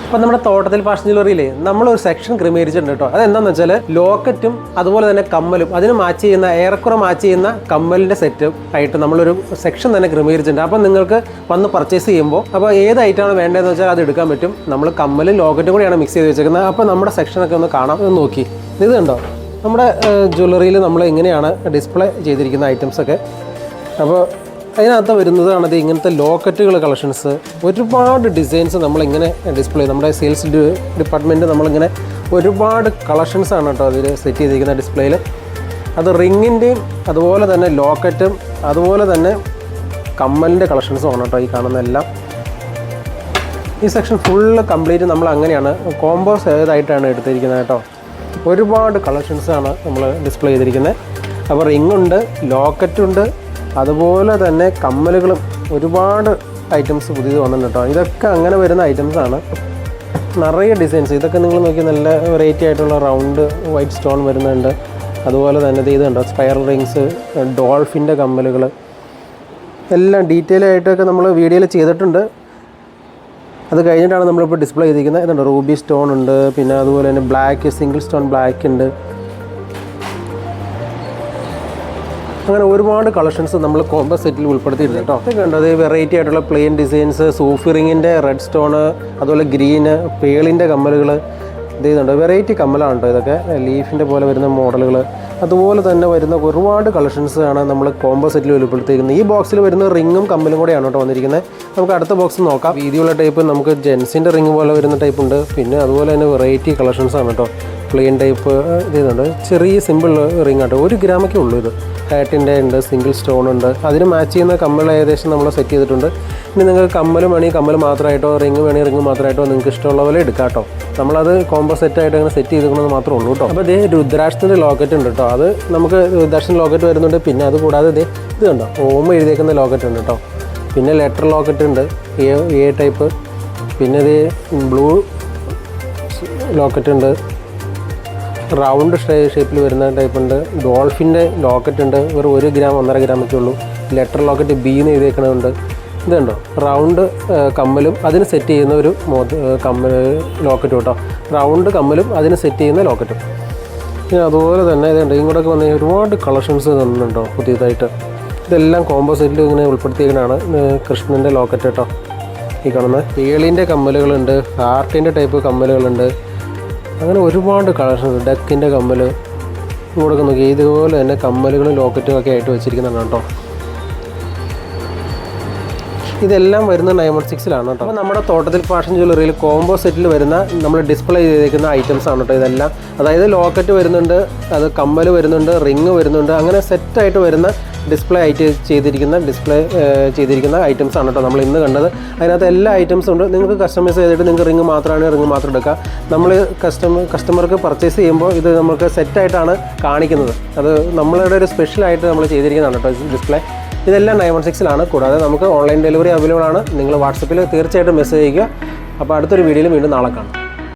അപ്പോൾ നമ്മുടെ തോട്ടത്തിൽ ഫാഷൻ ജ്വല്ലറിയിൽ നമ്മളൊരു സെക്ഷൻ ക്രമീകരിച്ചിട്ടുണ്ട് കേട്ടോ. അതെന്താണെന്ന് വെച്ചാൽ ലോക്കറ്റും അതുപോലെ തന്നെ കമ്മലും അതിന് മാച്ച് ചെയ്യുന്ന ഏറെക്കുറെ മാച്ച് ചെയ്യുന്ന കമ്മലിൻ്റെ സെറ്റും ആയിട്ട് നമ്മളൊരു സെക്ഷൻ തന്നെ ക്രമീകരിച്ചിട്ടുണ്ട്. അപ്പോൾ നിങ്ങൾക്ക് വന്ന് പർച്ചേസ് ചെയ്യുമ്പോൾ അപ്പോൾ ഏത് ഐറ്റമാണ് വേണ്ടതെന്ന് വെച്ചാൽ അത് എടുക്കാൻ പറ്റും. നമ്മൾ കമ്മലും ലോക്കറ്റും കൂടിയാണ് മിക്സ് ചെയ്ത് വെച്ചേക്കുന്നത്. അപ്പോൾ നമ്മുടെ സെക്ഷനൊക്കെ ഒന്ന് കാണാം, ഒന്ന് നോക്കി. ഇത് കണ്ടോ നമ്മുടെ ജ്വല്ലറിയിൽ നമ്മൾ എങ്ങനെയാണ് ഡിസ്പ്ലേ ചെയ്തിരിക്കുന്ന ഐറ്റംസൊക്കെ. അപ്പോൾ അതിനകത്ത് വരുന്നതാണത് ഇങ്ങനത്തെ ലോക്കറ്റുകൾ കളക്ഷൻസ്. ഒരുപാട് ഡിസൈൻസ് നമ്മളിങ്ങനെ ഡിസ്പ്ലേ നമ്മുടെ സെയിൽസ് ഡിപ്പാർട്ട്മെൻറ്റ് നമ്മളിങ്ങനെ ഒരുപാട് കളക്ഷൻസാണ് കേട്ടോ അതിൽ സെറ്റ് ചെയ്തിരിക്കുന്ന ഡിസ്പ്ലേയിൽ. അത് റിങ്ങിൻ്റെയും അതുപോലെ തന്നെ ലോക്കറ്റും അതുപോലെ തന്നെ കമ്മലിൻ്റെ കളക്ഷൻസും ആണ് കേട്ടോ ഈ കാണുന്നതെല്ലാം. ഈ സെക്ഷൻ ഫുള്ള് കംപ്ലീറ്റ് നമ്മൾ അങ്ങനെയാണ് കോമ്പോസ് ഏതായിട്ടാണ് എടുത്തിരിക്കുന്നത് കേട്ടോ. ഒരുപാട് കളക്ഷൻസാണ് നമ്മൾ ഡിസ്പ്ലേ ചെയ്തിരിക്കുന്നത്. അപ്പോൾ റിങ്ങുണ്ട്, ലോക്കറ്റുണ്ട്, അതുപോലെ തന്നെ കമ്മലുകളും ഒരുപാട് ഐറ്റംസ് പുതിയത് വന്നിട്ടുണ്ട് കേട്ടോ. ഇതൊക്കെ അങ്ങനെ വരുന്ന ഐറ്റംസാണ്. നിറയെ ഡിസൈൻസ്. ഇതൊക്കെ നിങ്ങൾ നോക്കി നല്ല വെറൈറ്റി ആയിട്ടുള്ള റൗണ്ട് വൈറ്റ് സ്റ്റോൺ വരുന്നുണ്ട്. അതുപോലെ തന്നെ ഇതുണ്ട് സ്പൈറൽ റിങ്സ്, ഡോൾഫിൻ്റെ കമ്മലുകൾ എല്ലാം ഡീറ്റെയിൽ ആയിട്ടൊക്കെ നമ്മൾ വീഡിയോയിൽ ചെയ്തിട്ടുണ്ട്. അത് കഴിഞ്ഞിട്ടാണ് നമ്മളിപ്പോൾ ഡിസ്പ്ലേ ചെയ്തിരിക്കുന്നത്. ഇതുണ്ട് റൂബി സ്റ്റോൺ ഉണ്ട്, പിന്നെ അതുപോലെ തന്നെ ബ്ലാക്ക് സിംഗിൾ സ്റ്റോൺ ബ്ലാക്ക് ഉണ്ട്. അങ്ങനെ ഒരുപാട് കളക്ഷൻസ് നമ്മൾ കോംബോ സെറ്റിൽ ഉൾപ്പെടുത്തിയിട്ടുണ്ട് കേട്ടോ. ഇതൊക്കെ ഉണ്ട് അത് വെറൈറ്റി ആയിട്ടുള്ള പ്ലെയിൻ ഡിസൈൻസ്, സൂഫി റിങ്ങിൻ്റെ റെഡ് സ്റ്റോണ്, അതുപോലെ ഗ്രീന്, പേളിൻ്റെ കമ്മലുകൾ. ഇത് ഇതുണ്ട് വെറൈറ്റി കമ്മലാണ് കേട്ടോ ഇതൊക്കെ. ലീഫിൻ്റെ പോലെ വരുന്ന മോഡലുകൾ അതുപോലെ തന്നെ വരുന്ന ഒരുപാട് കളക്ഷൻസാണ് നമ്മൾ കോംബോ സെറ്റിൽ ഉൾപ്പെടുത്തിയിരിക്കുന്നത്. ഈ ബോക്സിൽ വരുന്ന റിങ്ങും കമ്മലും കൂടെയാണ് കേട്ടോ വന്നിരിക്കുന്നത്. നമുക്ക് അടുത്ത ബോക്സ് നോക്കാം. വീതിയുള്ള ടൈപ്പ് നമുക്ക് ജെൻസിൻ്റെ റിങ് പോലെ വരുന്ന ടൈപ്പ് ഉണ്ട്. പിന്നെ അതുപോലെ തന്നെ വെറൈറ്റി കളക്ഷൻസാണ് കേട്ടോ. പ്ലെയിൻ ടൈപ്പ് ഇതുണ്ട്, ചെറിയ സിമ്പിൾ റിങ് ആട്ടോ. 1 ഗ്രാമൊക്കെ ഉള്ളൂ ഇത്. ഹാറ്റിൻ്റെ ഉണ്ട്, സിംഗിൾ സ്റ്റോൺ ഉണ്ട്. അതിന് മാച്ച് ചെയ്യുന്ന കമ്മൽ ഏകദേശം നമ്മൾ സെറ്റ് ചെയ്തിട്ടുണ്ട്. ഇനി നിങ്ങൾക്ക് കമ്മൽ വേണമെങ്കിൽ കമ്മൽ മാത്രമായിട്ടോ റിങ് വേണമെങ്കിൽ റിങ് മാത്രമായിട്ടോ നിങ്ങൾക്ക് ഇഷ്ടമുള്ള പോലെ എടുക്കാം കേട്ടോ. നമ്മളത് കോംബോ സെറ്റായിട്ട് അങ്ങനെ സെറ്റ് ചെയ്തിരിക്കുന്നത് മാത്രമേ ഉള്ളൂ കേട്ടോ. അപ്പോൾ ഇതേ രുദ്രാക്ഷത്തിൻ്റെ ലോക്കറ്റ് ഉണ്ട് കേട്ടോ. അത് നമുക്ക് രുദ്രാക്ഷൻ ലോക്കറ്റ് വരുന്നുണ്ട്. പിന്നെ അത് കൂടാതെ ഇത് കണ്ടോ ഓം എഴുതിയേക്കുന്ന ലോക്കറ്റ് ഉണ്ട് കേട്ടോ. പിന്നെ ലെറ്റർ ലോക്കറ്റ് ഉണ്ട്, എ ടൈപ്പ്. പിന്നെ ഇത് ബ്ലൂ ലോക്കറ്റ് ഉണ്ട്, റൗണ്ട് ഷേപ്പിൽ വരുന്ന ടൈപ്പ് ഉണ്ട്. ഡോൾഫിൻ്റെ ലോക്കറ്റ് ഉണ്ട്, വെറും 1 ഗ്രാം 1.5 ഗ്രാമൊക്കെ ഉള്ളൂ. ലെറ്റർ ലോക്കറ്റ് ബീന്ന് എഴുതിയേക്കണതുണ്ട്. ഇതുണ്ടോ റൗണ്ട് കമ്മലും അതിന് സെറ്റ് ചെയ്യുന്ന ഒരു കമ്മൽ ലോക്കറ്റ് കേട്ടോ. റൗണ്ട് കമ്മലും അതിന് സെറ്റ് ചെയ്യുന്ന ലോക്കറ്റും. പിന്നെ അതുപോലെ തന്നെ ഇതുണ്ട് ഇങ്ങോട്ടൊക്കെ വന്ന ഒരുപാട് കളക്ഷൻസ് തന്നിട്ടുണ്ടോ പുതിയതായിട്ട്. ഇതെല്ലാം കോംബോ സെറ്റിൽ ഇങ്ങനെ ഉൾപ്പെടുത്തിയിരിക്കുന്നതാണ്. കൃഷ്ണൻ്റെ ലോക്കറ്റ് കേട്ടോ ഈ കാണുന്ന. പേളിൻ്റെ കമ്മലുകളുണ്ട്, ഹാർട്ടിൻ്റെ ടൈപ്പ് കമ്മലുകളുണ്ട്. അങ്ങനെ ഒരുപാട് കളക്ഷൻസ്. ഡക്കിൻ്റെ കമ്മൽ ഇങ്ങോട്ടൊക്കെ നോക്കി ഇതുപോലെ തന്നെ കമ്മലുകളും ലോക്കറ്റും ഒക്കെ ആയിട്ട് വെച്ചിരിക്കുന്നതാണ് കേട്ടോ. ഇതെല്ലാം വരുന്ന 916 കേട്ടോ. അപ്പോൾ നമ്മുടെ തോട്ടത്തിൽ ഫാഷൻ ജ്വല്ലറിയിൽ കോംബോ സെറ്റിൽ വരുന്ന നമ്മൾ ഡിസ്പ്ലേ ചെയ്തിരിക്കുന്ന ഐറ്റംസ് ആണ് കേട്ടോ ഇതെല്ലാം. അതായത് ലോക്കറ്റ് വരുന്നുണ്ട്, അത് കമ്മൽ വരുന്നുണ്ട്, റിങ് വരുന്നുണ്ട്. അങ്ങനെ സെറ്റായിട്ട് വരുന്ന ഡിസ്പ്ലേ ചെയ്തിരിക്കുന്ന ഐറ്റംസ് ആണ് കേട്ടോ നമ്മൾ ഇന്ന് കണ്ടത്. അതിനകത്ത് എല്ലാ ഐറ്റംസും ഉണ്ട്. നിങ്ങൾക്ക് കസ്റ്റമൈസ് ചെയ്തിട്ട് നിങ്ങൾക്ക് റിങ് മാത്രമാണ് റിങ് മാത്രം എടുക്കുക. നമ്മൾ കസ്റ്റമർക്ക് പർച്ചേസ് ചെയ്യുമ്പോൾ ഇത് നമുക്ക് സെറ്റായിട്ടാണ് കാണിക്കുന്നത്. അത് നമ്മളുടെ ഒരു സ്പെഷ്യലായിട്ട് നമ്മൾ ചെയ്തിരിക്കുന്നതാണ് കേട്ടോ ഡിസ്പ്ലേ. ഇതെല്ലാം 916 കൂടാതെ നമുക്ക് ഓൺലൈൻ ഡെലിവറി അവൈലബിൾ ആണ്. നിങ്ങൾ വാട്സപ്പിൽ തീർച്ചയായിട്ടും മെസ്സേജ് ചെയ്യുക. അപ്പോൾ അടുത്തൊരു വീഡിയോയിൽ വീണ്ടും നാളെ കാണാം.